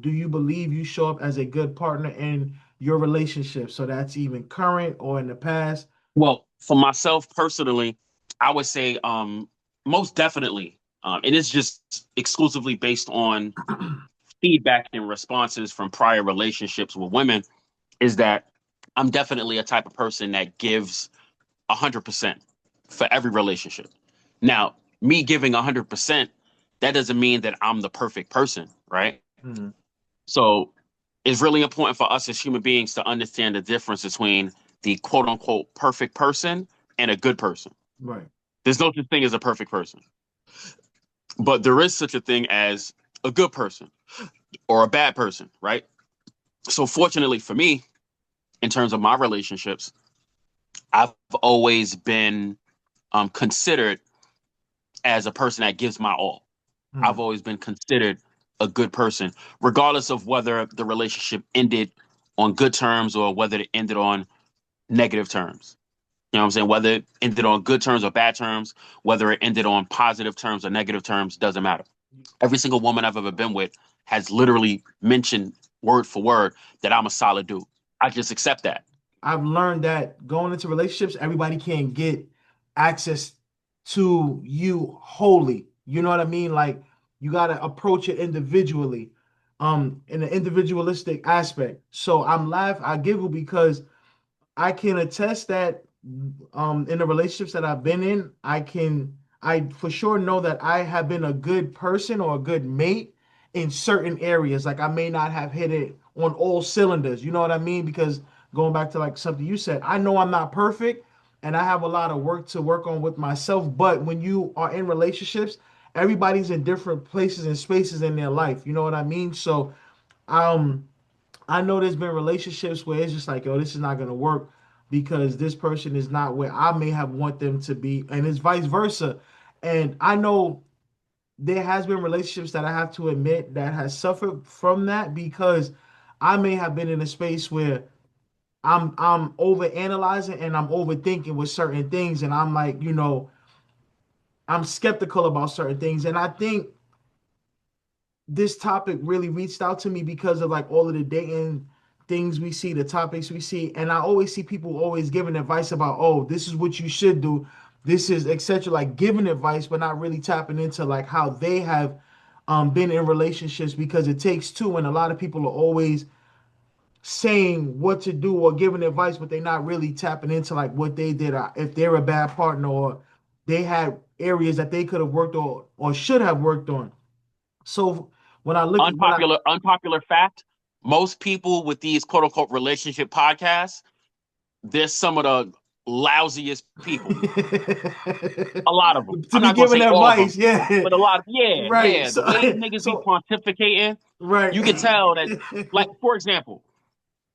do you believe you show up as a good partner in your relationship? So that's even current or in the past. Well, for myself personally, I would say most definitely. And it's just exclusively based on feedback and responses from prior relationships with women, is that I'm definitely a type of person that gives 100% for every relationship. Now, me giving 100%, that doesn't mean that I'm the perfect person, right? Mhm. So it's really important for us as human beings to understand the difference between the quote unquote perfect person and a good person. Right. There's no such thing as a perfect person, but there is such a thing as a good person or a bad person, right? So, fortunately for me, in terms of my relationships, I've always been considered as a person that gives my all. I've Mhm. always been considered a good person, regardless of whether the relationship ended on good terms or whether it ended on negative terms. You know what I'm saying? Whether it ended on good terms or bad terms, whether it ended on positive terms or negative terms, doesn't matter. Every single woman I've ever been with has literally mentioned word for word that I'm a solid dude. I just accept that. I've learned that going into relationships, everybody can't get access to you wholly. You know what I mean? Like you got to approach it individually, in an individualistic aspect. So I giggle because I can attest that in the relationships that I've been in, I for sure know that I have been a good person or a good mate in certain areas. Like I may not have hit it on all cylinders, you know what I mean? Because going back to like something you said, I know I'm not perfect and I have a lot of work to work on with myself. But when you are in relationships, everybody's in different places and spaces in their life. You know what I mean? So um I know there's been relationships where it's just like, oh, this is not gonna work because this person is not where I may have want them to be, and it's vice versa. And I know there has been relationships that I have to admit that has suffered from that because I may have been in a space where I'm over analyzing and I'm overthinking with certain things, and I'm like, I'm skeptical about certain things, and I think this topic really reached out to me because of like all of the dating things we see, the topics we see, and I always see people always giving advice about, oh, this is what you should do, this is etc. Like giving advice, but not really tapping into like how they have been in relationships because it takes two, and a lot of people are always saying what to do or giving advice, but they're not really tapping into like what they did, if they're a bad partner or they had areas that they could have worked on or should have worked on. So when I Unpopular fact, most people with these quote unquote relationship podcasts, they're some of the lousiest people. A lot of them. to I'm be not gonna giving say all of them, advice, yeah, but a lot of, yeah, right. yeah. So The way niggas be pontificating, right. you can tell that. Like, for example,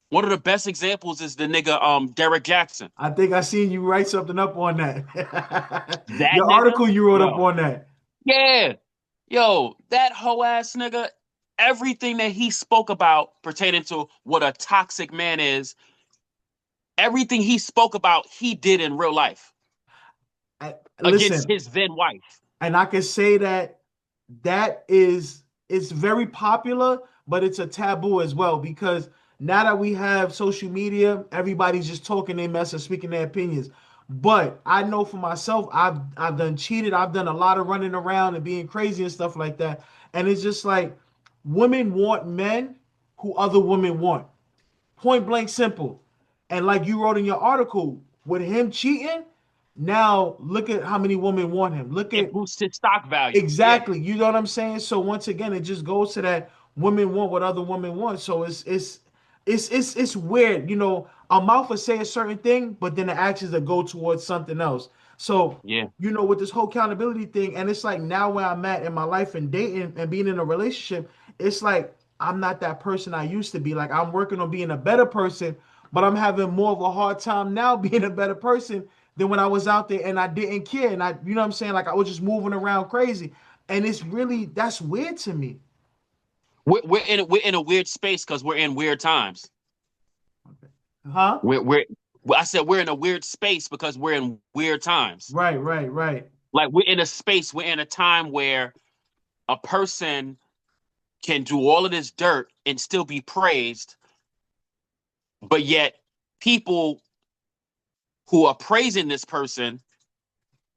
one of the best examples is the nigga Derek Jackson. I think I seen you write something up on that. That Your nigga, article you wrote up yo, on that. yeah, yo, that hoe ass nigga. Everything that he spoke about pertaining to what a toxic man is, everything he spoke about, he did in real life against Listen, his then wife. and I can say that that is it's very popular, but it's a taboo as well because now that we have social media, everybody's just talking their mess and speaking their opinions. But I know for myself, I've done cheated, I've done a lot of running around and being crazy and stuff like that. And it's just like women want men who other women want. Point blank simple. And like you wrote in your article, with him cheating, now look at how many women want him. Look It at boosts his stock value. Yeah. exactly. You know what I'm saying? So once again, it just goes to that women want what other women want. So it's weird. A mouth will say a certain thing, but then the actions that go towards something else. So Yeah. with this whole accountability thing, and it's like now where I'm at in my life and dating and being in a relationship, it's like I'm not that person I used to be. Like I'm working on being a better person, but I'm having more of a hard time now being a better person than when I was out there and I didn't care. And you know what I'm saying? Like I was just moving around crazy. And that's weird to me. We're in a weird space because we're in weird times. Huh? We're I said we're in a weird space because we're in weird times. Right, right, right. Like we're in a space, we're in a time where a person can do all of this dirt and still be praised, but yet people who are praising this person,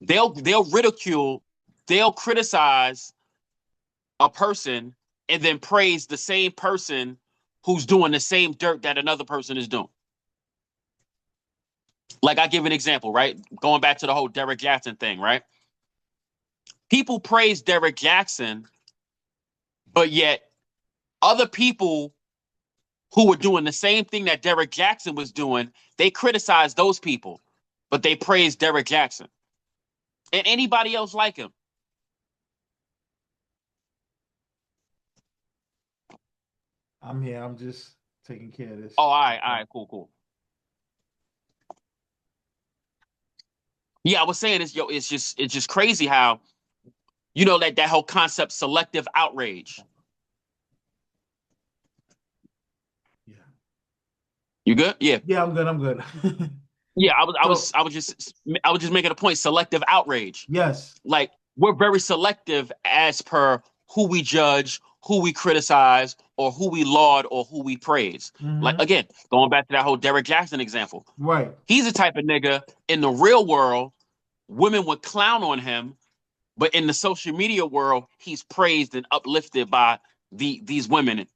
they'll ridicule, they'll criticize a person and then praise the same person who's doing the same dirt that another person is doing. Like, I give an example, right? Going back to the whole Derrick Jackson thing, right? People praise Derrick Jackson, but yet other people who were doing the same thing that Derrick Jackson was doing, they criticize those people, but they praise Derrick Jackson and anybody else like him. I'm here. I'm just taking care of this. Oh, all right, cool. Yeah, I was saying it's just crazy how, that whole concept, selective outrage. Yeah. You good? Yeah. Yeah, I'm good. I'm good. Yeah, I was just making a point. Selective outrage. Yes. Like, we're very selective as per who we judge, who we criticize, or who we laud, or who we praise. Like, again, going back to that whole Derrick Jackson example. Right. He's the type of nigga in the real world, women would clown on him, but in the social media world, he's praised and uplifted by these women.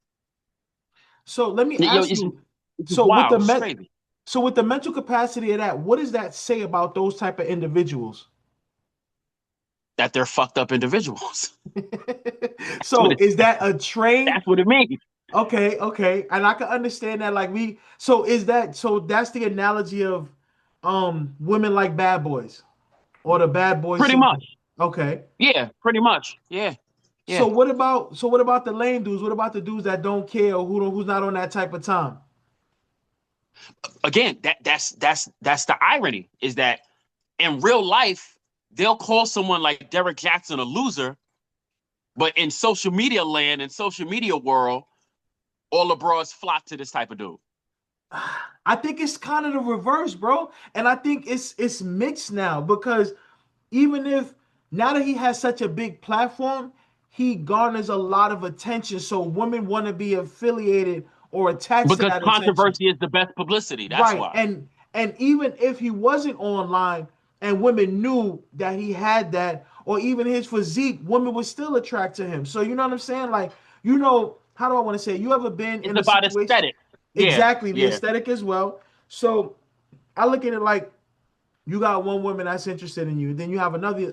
So let me ask you. So wow, crazy. So with the mental capacity of that, what does that say about those type of individuals? That they're fucked up individuals. So is that a train? That's what it means. Okay. And I can understand that. So that's the analogy of women like bad boys or the bad boys. Pretty much. Okay. Yeah, pretty much. Yeah. So what about the lame dudes? What about the dudes that don't care or who's not on that type of time? Again, that's the irony, is that in real life, they'll call someone like Derrick Jackson a loser, but in social media land, in social media world, all the bros flock to this type of dude. I think it's kind of the reverse, bro. And I think it's mixed now, because even if now that he has such a big platform, he garners a lot of attention. So women want to be affiliated or attached to that controversy attention. Is the best publicity. That's why. And even if he wasn't online and women knew that he had that, or even his physique, women would still attract to him. So you know what I'm saying? Like, how do I want to say it? You ever been in a about situation? Aesthetic. Exactly, the aesthetic as well. So I look at it like, you got one woman that's interested in you, then you have another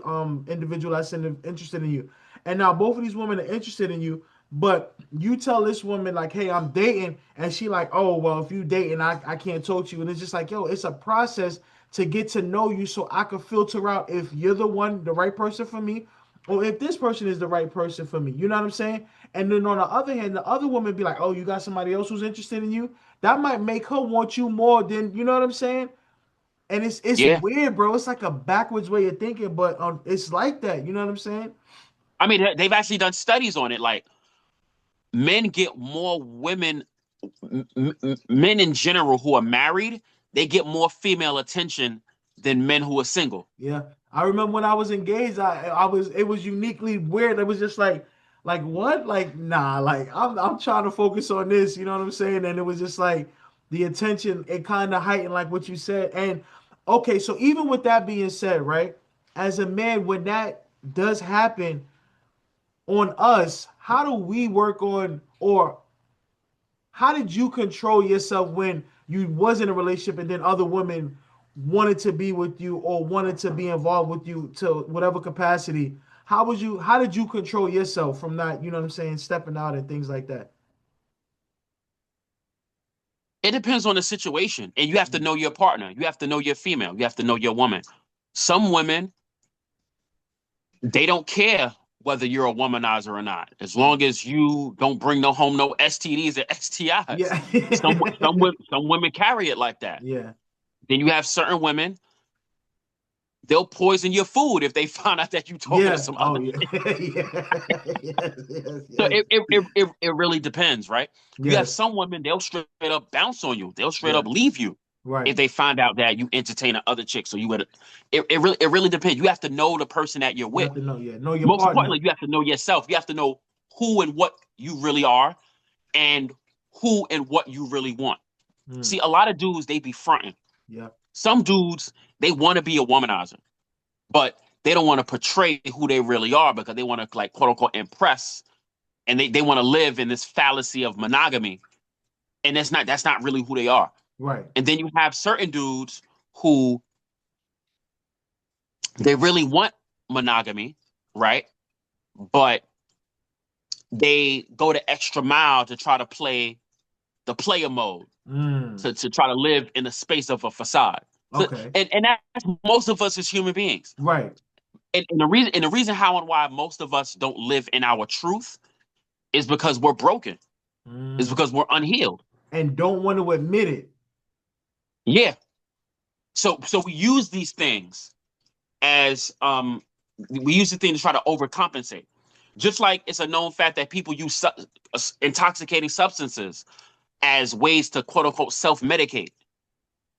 individual that's interested in you, and now both of these women are interested in you, but you tell this woman like, hey, I'm dating, and she like, oh, well, if you dating, I can't talk to you. And it's just like, yo, it's a process to get to know you, so I can filter out if you're the right person for me, or if this person is the right person for me. You know what I'm saying? And then on the other hand, the other woman be like, oh, you got somebody else who's interested in you. That might make her want you more than, you know what I'm saying? And it's weird, bro. It's like a backwards way of thinking, but it's like that. You know what I'm saying? I mean, they've actually done studies on it. Like, men get more women, men in general who are married, they get more female attention than men who are single. Yeah. I remember when I was engaged, it was uniquely weird. It was just like what? Like, nah, like I'm trying to focus on this, you know what I'm saying? And it was just like the attention, it kind of heightened like what you said. And okay, so even with that being said, right? As a man, when that does happen on us, how do we work on, or how did you control yourself when you was in a relationship and then other women wanted to be with you or wanted to be involved with you to whatever capacity? How did you control yourself from not, you know what I'm saying, stepping out and things like that? It depends on the situation, and you have to know your partner. You have to know your female. You have to know your woman. Some women, they don't care whether you're a womanizer or not, as long as you don't bring home no STDs or STIs. Yeah. some women carry it like that. Yeah. Then you have certain women, they'll poison your food if they find out that you talking to some other. Yeah. Yes. So it really depends, right? Yes. You have some women, they'll straight up bounce on you. They'll straight up leave you. Right. If they find out that you entertain other chicks, so you would. It really depends. You have to know the person that you're with. You have to know your Most partner. importantly, you have to know yourself. You have to know who and what you really are and who and what you really want. Mm. See, a lot of dudes, they be fronting. Yeah. Some dudes, they want to be a womanizer, but they don't want to portray who they really are because they want to, like, quote unquote, impress, and they want to live in this fallacy of monogamy, and that's not really who they are. Right. And then you have certain dudes who they really want monogamy, right? But they go the extra mile to try to play the player mode, Mm. to try to live in the space of a facade. So, Okay. and that's most of us as human beings. Right. And the reason how and why most of us don't live in our truth is because we're broken. Is Mm. because we're unhealed. And don't want to admit it. Yeah. So we use these things as we use the thing to try to overcompensate. Just like it's a known fact that people use intoxicating substances as ways to quote unquote self-medicate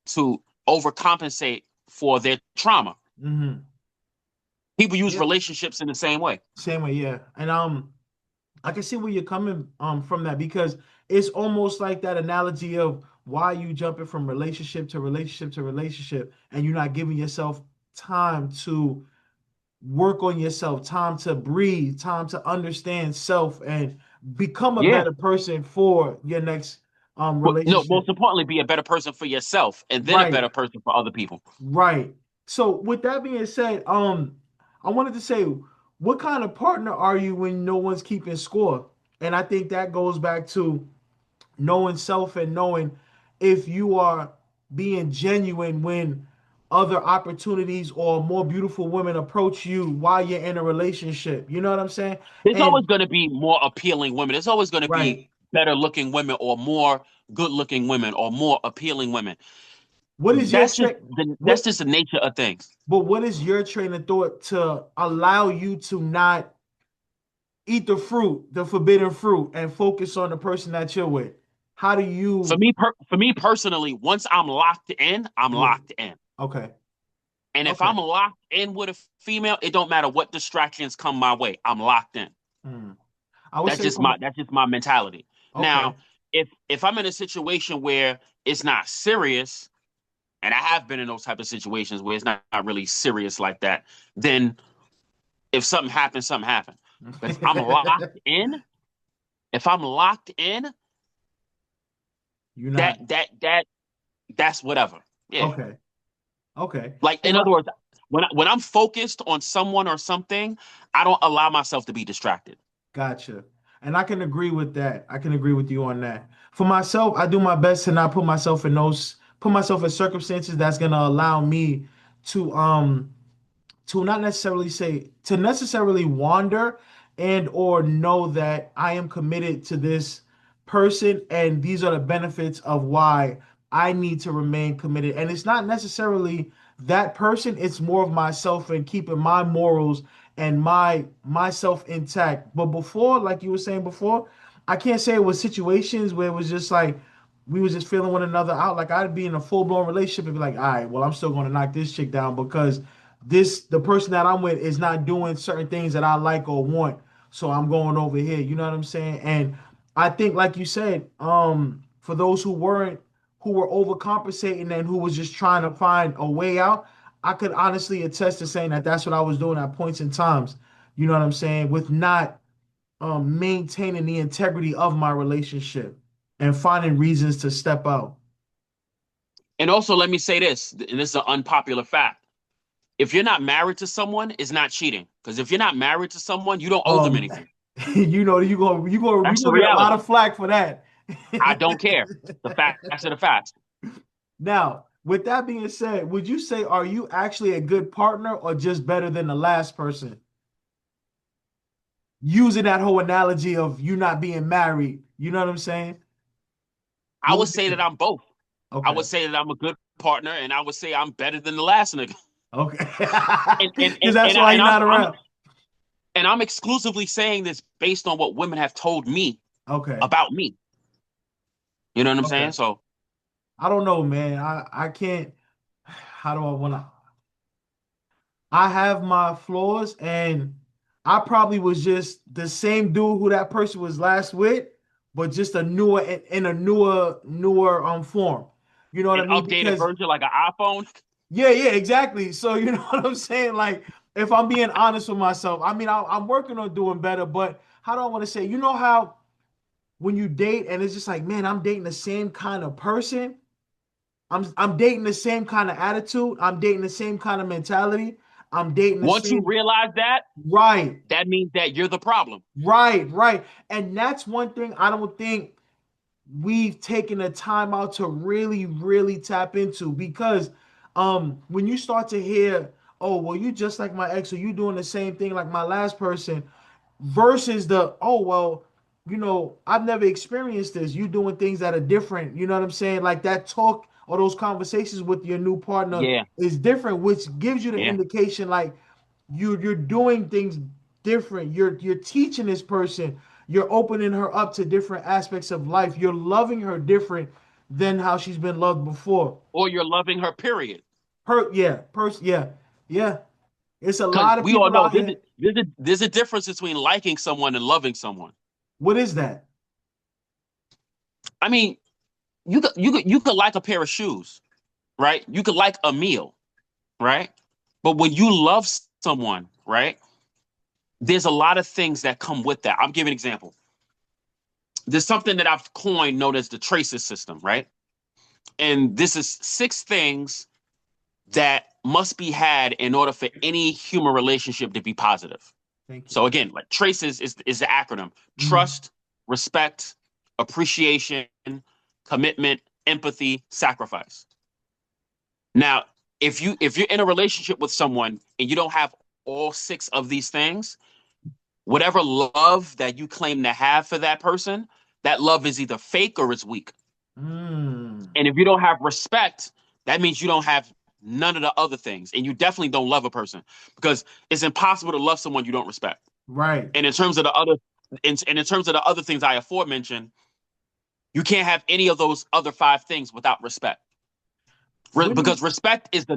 to overcompensate for their trauma. Mm-hmm. People use Yeah. relationships in the same way. Same way, yeah. And I can see where you're coming from that, because it's almost like that analogy of why you jumping from relationship to relationship to relationship, and you're not giving yourself time to work on yourself, time to breathe, time to understand self and become a Yeah. better person for your next But no, relationship. most importantly, be a better person for yourself and then a Right, better person for other people. right. So with that being said, I wanted to say, what kind of partner are you when no one's keeping score? And I think that goes back to knowing self and knowing if you are being genuine when other opportunities or more beautiful women approach you while you're in a relationship. You know what I'm saying? There's always And going to be more appealing women. There's always going to right. be better looking women or more good looking women or more appealing women. What is your That's just train? that's What just the nature of things. but what is your train of thought to allow you to not eat the fruit, the forbidden fruit, and focus on the person that you're with? How do you For me personally, once I'm locked in, I'm yeah. locked in. Okay. And if Okay. I'm locked in with a female, it don't matter what distractions come my way. I'm locked in. Hmm. I would That's say just from my that's just my mentality. okay. Now, if I'm in a situation where it's not serious, and I have been in those type of situations where it's not really serious like that, then if something happens, something happens. But if I'm locked in, You're not that's whatever. Yeah. okay. Okay. Like, For in my other words, when I'm focused on someone or something, I don't allow myself to be distracted. gotcha. And I can agree with that. I can agree with you on that. For myself, I do my best to not put myself in circumstances that's gonna allow me to not necessarily say to necessarily wander and or know that I am committed to this person and these are the benefits of why I need to remain committed. And it's not necessarily that person, it's more of myself and keeping my morals and myself intact. But before, like you were saying before, I can't say it was situations where it was just like we was just feeling one another out. Like I'd be in a full blown relationship and be like, all right, well, I'm still gonna knock this chick down because the person that I'm with is not doing certain things that I like or want. So I'm going over here. You know what I'm saying? And I think, like you said, for those who were overcompensating and who was just trying to find a way out, I could honestly attest to saying that that's what I was doing at points in times. You know what I'm saying? With not maintaining the integrity of my relationship and finding reasons to step out. And also, let me say this, and this is an unpopular fact. If you're not married to someone, it's not cheating. Because if you're not married to someone, you don't owe them Um, anything. you That's the gonna get a lot reality. of flack for that. I don't care. The facts are the facts. Now, with that being said, would you say are you actually a good partner or just better than the last person? Using that whole analogy of you not being married, you know what I'm saying? I What would would you say that say? I'm both. I Okay, would say that I'm a good partner, and I would say I'm better than the last nigga. okay, And and because and that's and, why I, and you're I'm not I'm around. and I'm exclusively saying this based on what women have told me Okay, about me. You know what I'm okay. saying? So I don't know, man. I can't. How do I want to? I have my flaws, and I probably was just the same dude who that person was last with, but just a newer in a newer form. You know what An I mean? updated Because version like an iPhone. yeah, yeah, exactly. So you know what I'm saying? Like, if I'm being honest with myself, I mean, I'm working on doing better, but how do I want to say? You know how when you date and it's just like, man, I'm dating the same kind of person. I'm dating the same kind of attitude. I'm dating the same kind of mentality. I'm dating the Once you same. realize that, Right, that means that you're the problem. right. And that's one thing I don't think we've taken the time out to really tap into, because when you start to hear, oh well, you just like my ex, or you doing the same thing like my last person, versus the, oh well, I've never experienced this, you doing things that are different, you know what I'm saying, like that talk or those conversations with your new partner Yeah, is different, which gives you the yeah. indication like you're doing things different, you're teaching this person, you're opening her up to different aspects of life, you're loving her different than how she's been loved before. Or you're loving her, period. Yeah, it's a Because lot of we all people know out here. there's a difference between liking someone and loving someone. What is that? I mean, you could like a pair of shoes, right? You could like a meal, right? But when you love someone, right? There's a lot of things that come with that. I'm giving an example. There's something that I've coined known as the traces system, right? And this is 6 things that must be had in order for any human relationship to be positive. Thank you. So again, like traces is the acronym: Mhm. trust, respect, appreciation, commitment, empathy, sacrifice. Now, if you're in a relationship with someone and you don't have all 6 of these things, whatever love that you claim to have for that person, that love is either fake or it's weak. Mm. And if you don't have respect, that means you don't have none of the other things. And you definitely don't love a person, because it's impossible to love someone you don't respect. Right. And in terms of the other and in terms of the other things I aforementioned, you can't have any of those other 5 things without respect. When do Because respect is the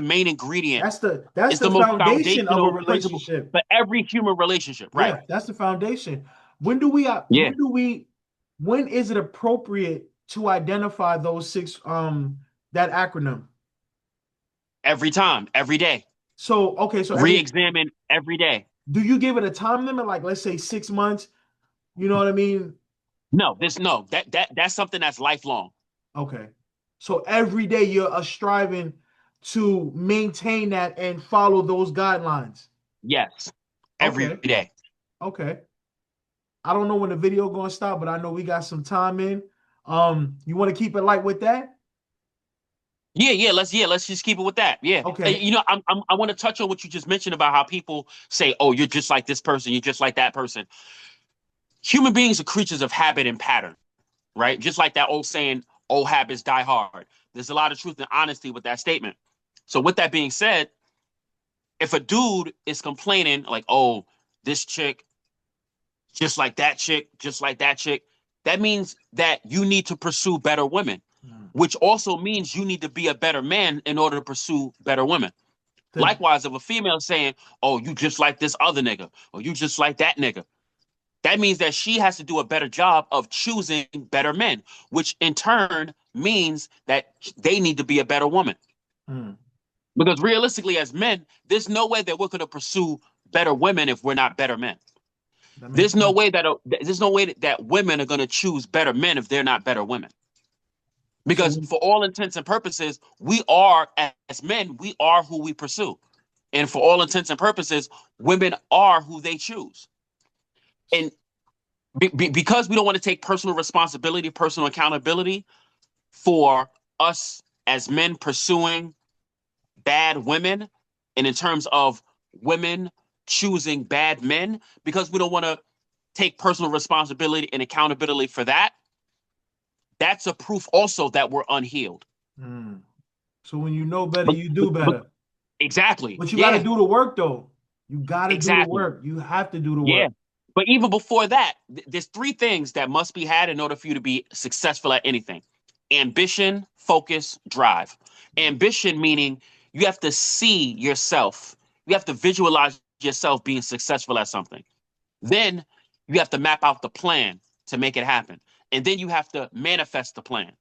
main ingredient, that's is the the most foundation of a foundational principle relationship. for every human relationship, right? Yeah, that's the foundation. Yeah. When is it appropriate to identify those six that acronym? Every time, every day. So okay, so every Re-examine every day. do you give it a time limit, like let's say 6 months? You know what I mean? No, that's something that's lifelong. Okay. So every day you're striving to maintain that and follow those guidelines. Yes. Every Okay. day. Okay. I don't know when the video gonna stop, but I know we got some time in. You want to keep it light with that? Let's just keep it with that. Yeah. Okay. I want to touch on what you just mentioned about how people say, "Oh, you're just like this person, you're just like that person." Human beings are creatures of habit and pattern, right? Just like that old saying, "Old habits die hard." There's a lot of truth and honesty with that statement. So with that being said, if a dude is complaining like, "Oh, this chick just like that chick, just like that chick," that means that you need to pursue better women, Hmm. which also means you need to be a better man in order to pursue better women. The- Likewise, if a female saying, "Oh, you just like this other nigga," or "You just like that nigga," that means that she has to do a better job of choosing better men, which in turn means that they need to be a better woman. hmm, Because realistically, as men, there's no way that we're going to pursue better women if we're not better men. that makes There's no way that women are going to choose better men if they're not better women. Because so for all intents and purposes, we are, as men, we are who we pursue. And for all intents and purposes, women are who they choose. And because we don't want to take personal responsibility, personal accountability for us as men pursuing bad women, and in terms of women choosing bad men, because we don't want to take personal responsibility and accountability for that, that's a proof also that we're unhealed. hmm. So when you know better, But, you but, do but better. exactly, But you got to yeah, do the work though. You got to do the exactly, work. You have to do the yeah. work. But even before that, there's 3 things that must be had in order for you to be successful at anything: ambition, focus, drive. Ambition meaning you have to see yourself, you have to visualize yourself being successful at something. Then you have to map out the plan to make it happen. And then you have to manifest the plan.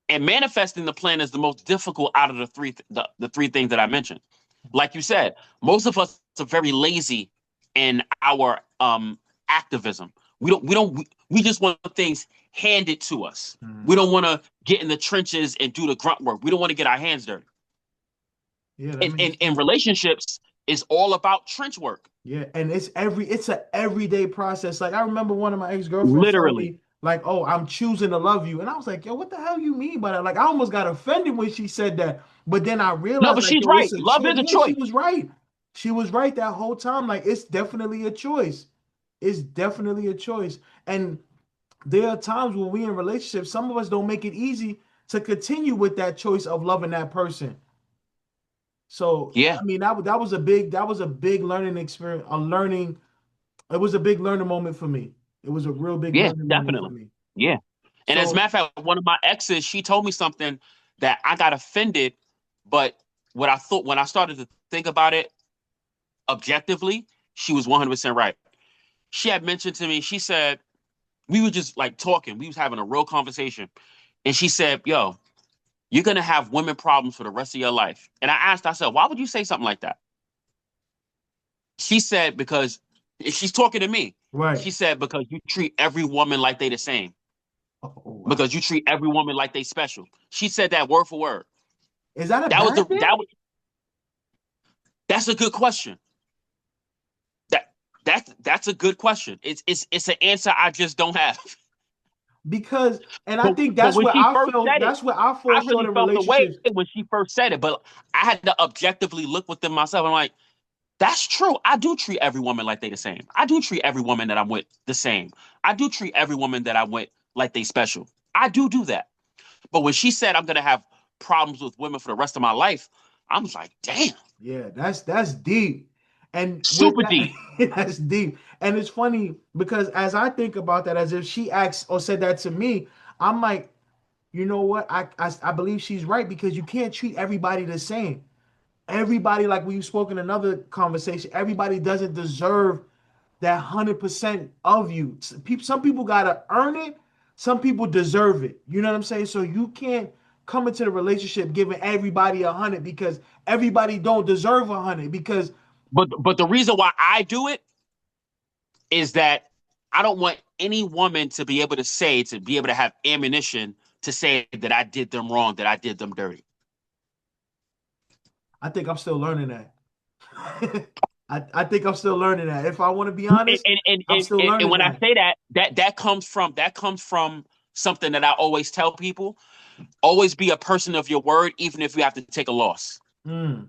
And manifesting the plan is the most difficult out of the three things that I mentioned. Like you said, most of us are very lazy in our activism. We just want things handed to us. We don't want to get in the trenches and do the grunt work. We don't want to get our hands dirty. Yeah, In relationships, it's all about trench work. Yeah, and it's an everyday process. Like I remember one of my ex-girlfriends telling Literally. me, like, "Oh, I'm choosing to love you," and I was like, "Yo, what the hell you mean by that?" Like I almost got offended when she said that, but then I No, realized, but like, she's yo, right. it's a Love choice. is a Yeah, she choice. was right. She was right that whole time. Like it's definitely a choice. It's definitely a choice. And there are times when we in relationships, some of us don't make it easy to continue with that choice of loving that person. So Yeah, I mean that was a big learning experience, it was a big learning moment for me. It was a real big yeah, learning moment for definitely. me. Yeah. And as a So matter of fact, one of my exes, she told me something that I got offended, but what I thought when I started to think about it objectively, she was 100% right. She had mentioned to me, she said, we were just like talking, we was having a real conversation. And she said, yo, you're gonna have women problems for the rest of your life. And I asked, I said, why would you say something like that? She said, because she's talking to me. right. She said, because you treat every woman like they the same. Oh, wow. Because you treat every woman like they special. She said that word for word. Is that a That was the bad thing? that was that's a good question. That that's a good question. It's an answer I just don't have. Because and I But think but when she first said it, that's where I fall I short really in felt the way relationships. when she first said it. But I had to objectively look within myself. I'm like, that's true. I do treat every woman like they the same. I do treat every woman that I'm with the same. I do treat every woman that I'm with like they special. I do that. But when she said I'm gonna have problems with women for the rest of my life, I was like, damn, Yeah, that's deep. And with super that, deep. that's deep. And it's funny because as I think about that, as if she asked or said that to me, I'm like, you know what? I believe she's right because you can't treat everybody the same. Everybody, like we spoke in another conversation, everybody doesn't deserve that 100% of you. Some people gotta earn it. Some people deserve it. You know what I'm saying? So you can't come into the relationship giving everybody 100 because everybody don't deserve 100 because But the reason why I do it is that I don't want any woman to be able to have ammunition to say that I did them wrong, that I did them dirty. I think I'm still learning that. I think I'm still learning that. If I want to be And honest, and, and, I'm still and learning when I that. say that, that comes from something that I always tell people. Always be a person of your word, even if you have to take a loss. Mm,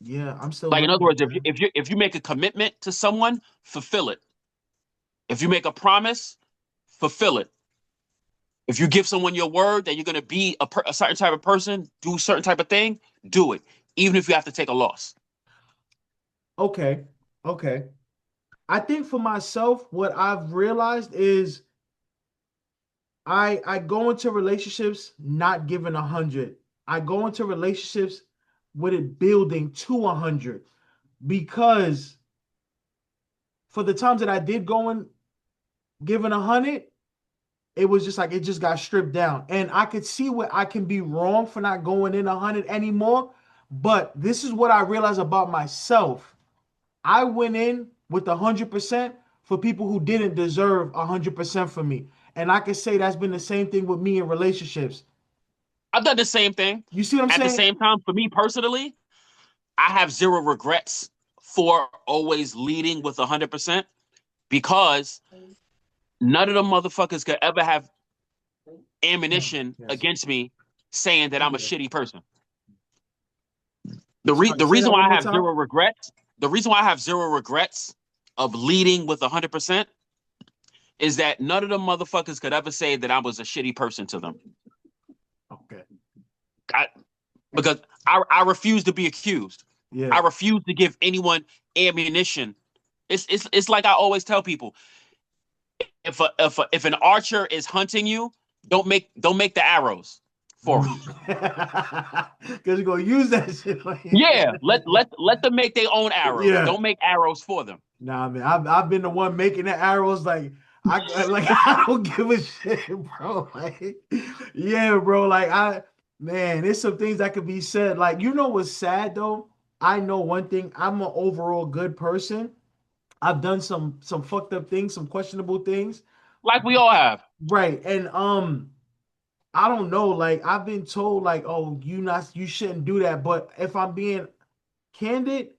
yeah, I'm still Like in other learning words, that, man. if you make a commitment to someone, fulfill it. If you make a promise, fulfill it. If you give someone your word that you're going to be a certain type of person, do a certain type of thing, do it, even if you have to take a loss. Okay, okay. I think for myself, what I've realized is I go into relationships not giving 100. I go into relationships with it building to 100 because for the times that I did go in giving 100, it was just like it just got stripped down, and I could see where I can be wrong for not going in 100 anymore. But this is what I realized about myself. I went in with 100% for people who didn't deserve 100% for me. And I can say that's been the same thing with me in relationships. I've done the same thing. You see what I'm At the saying? same time, for me personally, I have zero regrets for always leading with 100% because none of them motherfuckers could ever have ammunition Yes. against me saying that I'm a shitty person. Sorry, The say reason that why one I more have time. zero regrets, the reason why I have zero regrets of leading with 100% is that none of them motherfuckers could ever say that I was a shitty person to them. Okay. I, because I refuse to be accused. Yeah. I refuse to give anyone ammunition. It's like I always tell people, if an archer is hunting you, don't make the arrows. for 'em. Because you're gonna use that shit. Yeah, let them make their own arrows. Yeah. Don't make arrows for them. Nah, man. I've been the one making the arrows. Like I don't give a shit, bro. Like, yeah, bro. Like man, there's some things that could be said. Like, you know what's sad though? I know one thing. I'm an overall good person. I've done some fucked up things, some questionable things. Like we all have. Right. And I don't know. Like, I've been told, like, oh, you shouldn't do that. But if I'm being candid,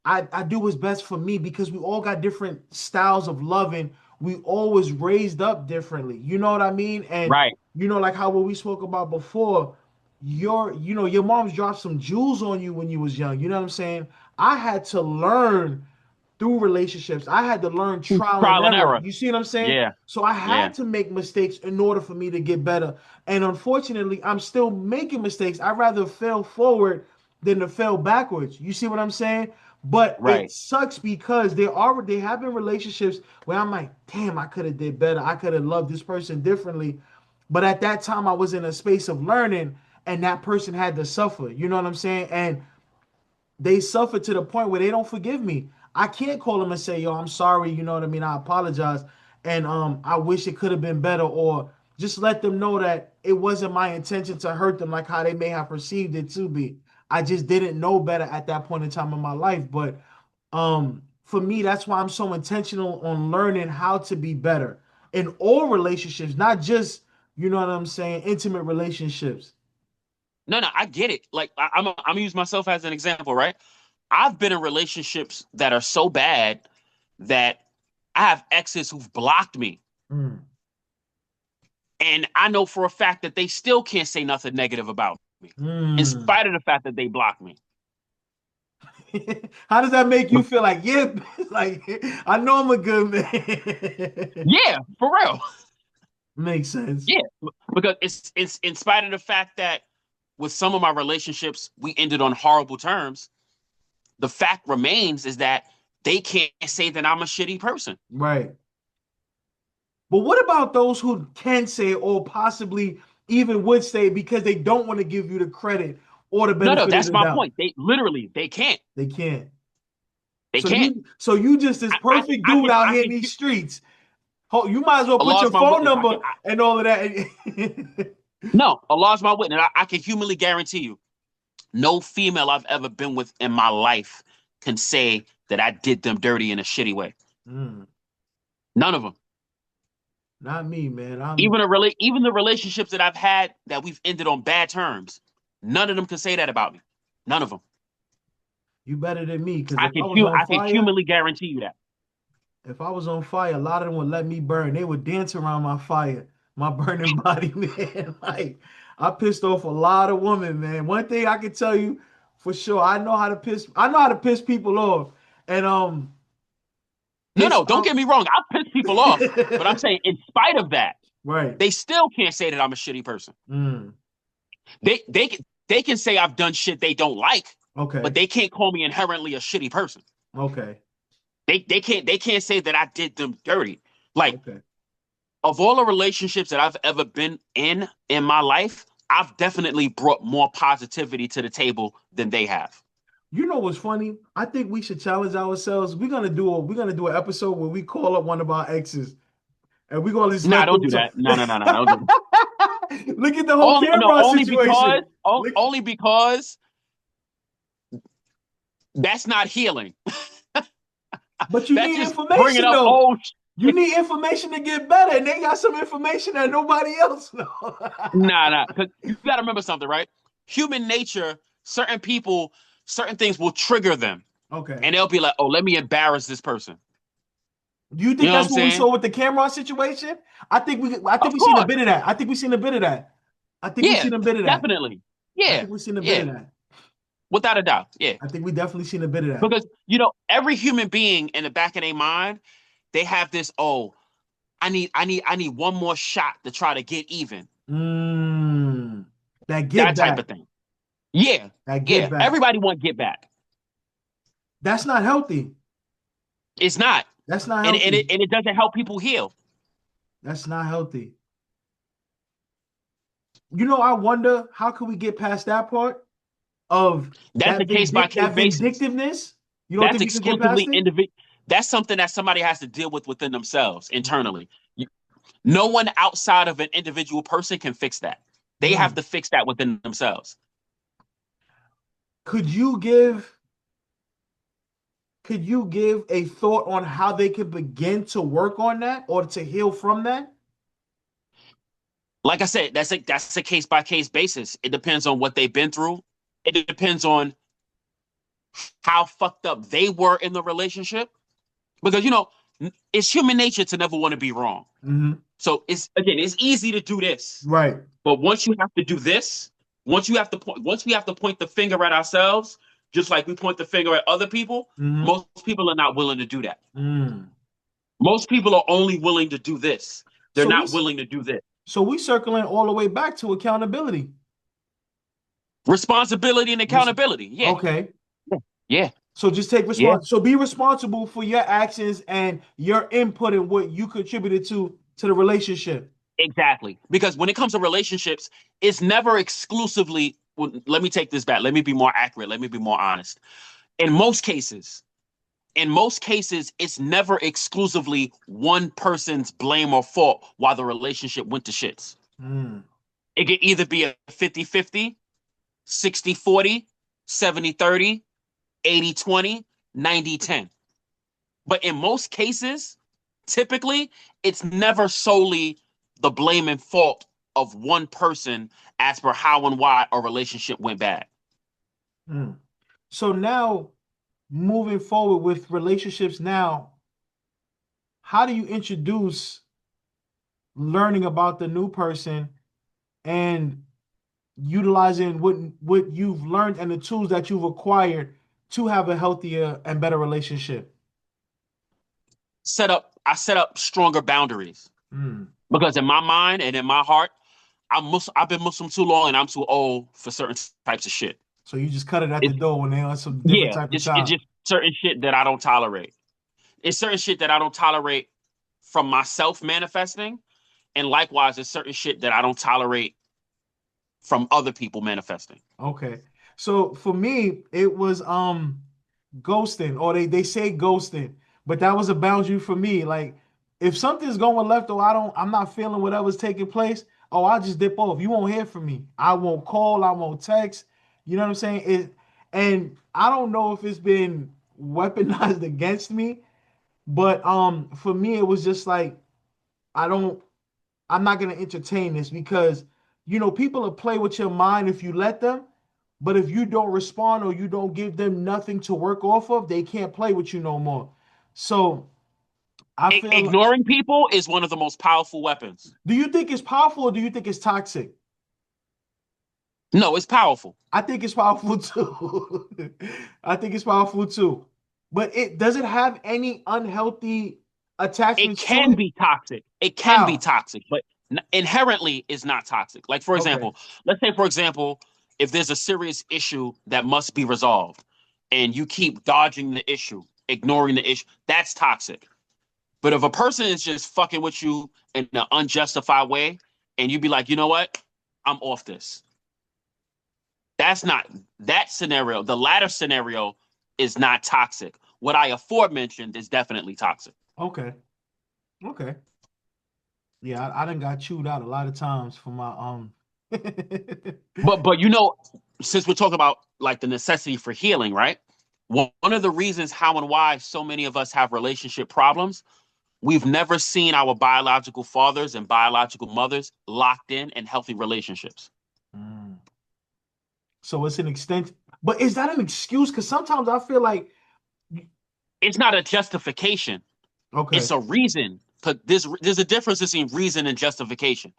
I do what's best for me because we all got different styles of loving. We always raised up differently. You know what I mean? And Right. like how what we spoke about before, your mom's dropped some jewels on you when you was young. You know what I'm saying? I had to learn through relationships. I had to learn trial and Trial and error. error. You see what I'm saying? Yeah. So I Yeah. had to make mistakes in order for me to get better. And unfortunately, I'm still making mistakes. I'd rather fail forward than to fail backwards. You see what I'm saying? But it Right. sucks because they have been relationships where I'm like, damn, I could have did better. I could have loved this person differently. But at that time, I was in a space of learning, and that person had to suffer. You know what I'm saying? And they suffer to the point where they don't forgive me. I can't call them and say, "Yo, I'm sorry." You know what I mean? I apologize, and I wish it could have been better, or just let them know that it wasn't my intention to hurt them, like how they may have perceived it to be. I just didn't know better at that point in time in my life. But for me, that's why I'm so intentional on learning how to be better in all relationships, not just you know what I'm saying, intimate relationships. No, no, I get it. Like I'm gonna use myself as an example, right? I've been in relationships that are so bad that I have exes who've blocked me. Mm. And I know for a fact that they still can't say nothing negative about me, in Mm. spite of the fact that they blocked me. How does that make you feel? Like, yeah, like I know I'm a good man. Yeah, for real. Makes sense. Yeah, because it's in spite of the fact that with some of my relationships we ended on horrible terms. The fact remains is that they can't say that I'm a shitty person. Right. But what about those who can say or possibly even would say because they don't want to give you the credit or the No, no, benefit of that's the my doubt? point. They literally they can't. They can't. They So can't. you just this perfect dude out here in these streets. You might as well put Allah's your my phone witness. number and all of that. No, Allah's my witness. I can humanly guarantee you, no female I've ever been with in my life can say that I did them dirty in a shitty way. Mm, None of them. not me, man. Even the relationships that I've had that we've ended on bad terms, none of them can say that about me. None of them. You better than me because if I was on I can fire, humanly guarantee you that. if I was on fire, a lot of them would let me burn. They would dance around my fire, my burning body, man. Like I pissed off a lot of women, man. One thing I can tell you for sure, I know how to piss people off. And No, it's no, don't get me wrong. I piss people off, but I'm saying in spite of that, right. they still can't say that I'm a shitty person. Mm, They can say I've done shit they don't like, but okay. they can't call me inherently a shitty person. Okay. They can't say that I did them dirty. Like Okay. of all the relationships that I've ever been in my life, I've definitely brought more positivity to the table than they have. You know what's funny? I think we should challenge ourselves. We're gonna do an episode where we call up one of our exes and we're gonna just Nah, let don't them do talk. that. No, no, no, no, don't do that. Look at the whole camera situation. Look, Only because that's not healing. but you That's need just bringing information up though. old. You need information to get better, and they got some information that nobody else know. Nah, nah. Because you got to remember something, right? Human nature. Certain people, certain things will trigger them, Okay. and they'll be like, "Oh, let me embarrass this person." Do you You think know what I'm that's what we saying? saw with the Cameron situation? I think Of we seen a course. bit of that. I think we seen a bit of that. I think we Yeah, seen a bit of that. definitely. I Yeah, think we seen a bit yeah. of that. Without a doubt. Yeah. I think we definitely seen a bit of that. Because every human being in the back of their mind, they have this, oh, I need one more shot to try to get even. Mm, that get That type back. of thing. Yeah. That get Yeah. back. Everybody want get back. That's not healthy. It's not. That's not And healthy. it doesn't help people heal. That's not healthy. I wonder how could we get past that part of That's a case by case that basis. vindictiveness? You don't That's think we could get past exclusively it? individual. That's something that somebody has to deal with within themselves internally. No one outside of an individual person can fix that. They have Mm. to fix that within themselves. Could you give a thought on how they could begin to work on that or to heal from that? Like I said, that's a case by case basis. It depends on what they've been through. It depends on how fucked up they were in the relationship. Because it's human nature to never want to be wrong. Mm-hmm. So it's easy to do this. Right. But once you have to do this, once we have to point the finger at ourselves, just like we point the finger at other people, Mm-hmm. most people are not willing to do that. Mm. Most people are only willing to do this. They're So not willing to do this. we circling all the way back to accountability. Responsibility and accountability. Yeah. Okay. Yeah. So just take Yeah. So be responsible for your actions and your input and what you contributed to the relationship. Exactly. Because when it comes to relationships, it's never exclusively, well, let me take this back. Let me be more accurate. Let me be more honest. In most cases, it's never exclusively one person's blame or fault while the relationship went to shits. Mm. It could either be a 50-50, 60-40, 70-30, 80-20, 90-10. But in most cases, typically, it's never solely the blame and fault of one person as per how and why a relationship went bad. Mm. So now, moving forward with relationships now, how do you introduce learning about the new person and utilizing what you've learned and the tools that you've acquired to have a healthier and better relationship? I set up stronger boundaries Mm. because in my mind and in my heart, I've been Muslim too long and I'm too old for certain types of shit. So you just cut it at the It's, door when they're on some different yeah, type of it's time. just certain shit that I don't tolerate. It's certain shit that I don't tolerate from myself manifesting, and likewise, it's certain shit that I don't tolerate from other people manifesting. Okay. So for me, it was ghosting, or they say ghosting, but that was a boundary for me. Like if something's going left or I'm not feeling whatever's taking place, oh, I'll just dip off. You won't hear from me. I won't call, I won't text. You know what I'm saying? And I don't know if it's been weaponized against me, but for me it was just like I don't I'm not gonna entertain this because people will play with your mind if you let them, but if you don't respond or you don't give them nothing to work off of, they can't play with you no more. So Ignoring people is one of the most powerful weapons. do you think it's powerful or do you think it's toxic? No, it's powerful. I think it's powerful too. I think it's powerful too. But it does it have any unhealthy It attachments to can it? be toxic. It can be How? toxic, but inherently is not toxic. Like, for Okay. example, let's say, for example, if there's a serious issue that must be resolved and you keep dodging the issue, ignoring the issue, that's toxic. But if a person is just fucking with you in an unjustified way and you be like, you know what? I'm off this. That's not that scenario. The latter scenario is not toxic. What I aforementioned is definitely toxic. Okay. Okay. Yeah, I done got chewed out a lot of times for my But since we're talking about like the necessity for healing, right? One of the reasons how and why so many of us have relationship problems, we've never seen our biological fathers and biological mothers locked in healthy relationships. Mm. So it's an extent, but is that an excuse? Because sometimes I feel like It's not a justification. okay, It's a reason. But there's a difference between reason and justification.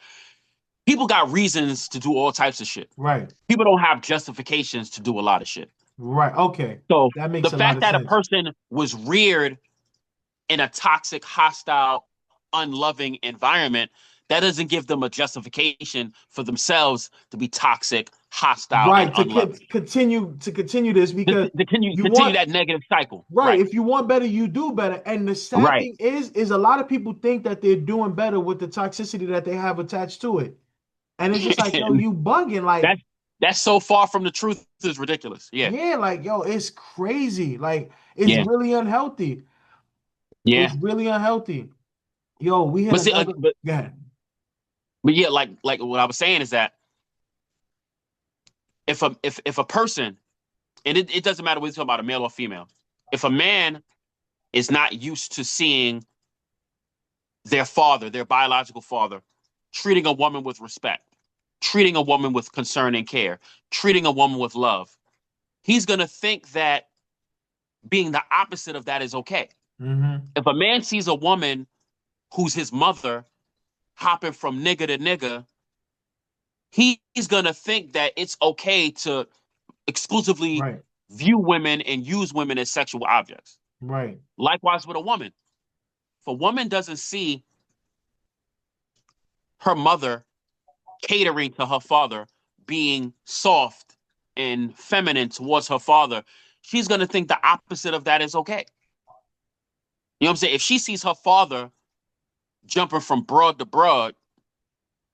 People got reasons to do all types of shit. right, People don't have justifications to do a lot of shit. right, okay, So that the makes a lot fact of that a sense. person was reared in a toxic, hostile, unloving environment, that doesn't give them a justification for themselves to be toxic, hostile, and Right, to unloving. continue this To, because to continue, you continue want that negative cycle. right. Right. If you want better, you do better. And the sad Right. thing is a lot of people think that they're doing better with the toxicity that they have attached to it. And it's just like, yo, And you bugging. Like, that's that's so far from the truth is ridiculous. Yeah. yeah, like, yo, it's crazy. Like, it's Yeah. really unhealthy. Yeah. It's really unhealthy. Yo, we hit But see, another. Yeah. but yeah, like what I was saying is that if a person, and it doesn't matter whether you're talking about a male or female, if a man is not used to seeing their father, their biological father, treating a woman with respect, treating a woman with concern and care, treating a woman with love, he's gonna think that being the opposite of that is okay. Mm-hmm. If a man sees a woman who's his mother hopping from nigga to nigga, he's gonna think that it's okay to exclusively Right. view women and use women as sexual objects. Right. Likewise with a woman. If a woman doesn't see her mother catering to her father, being soft and feminine towards her father, she's gonna think the opposite of that is okay. You know what I'm saying? If she sees her father jumping from broad to broad,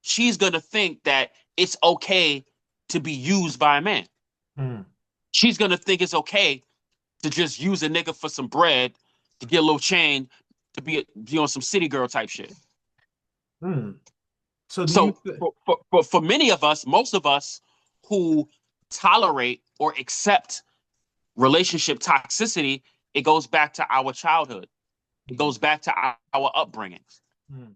she's gonna think that it's okay to be used by a man. Mm. She's gonna think it's okay to just use a nigga for some bread, to get a little change, to be on some city girl type shit. Mm. So do you So for many of us, most of us who tolerate or accept relationship toxicity, it goes back to our childhood. It goes back to our upbringings. Mm.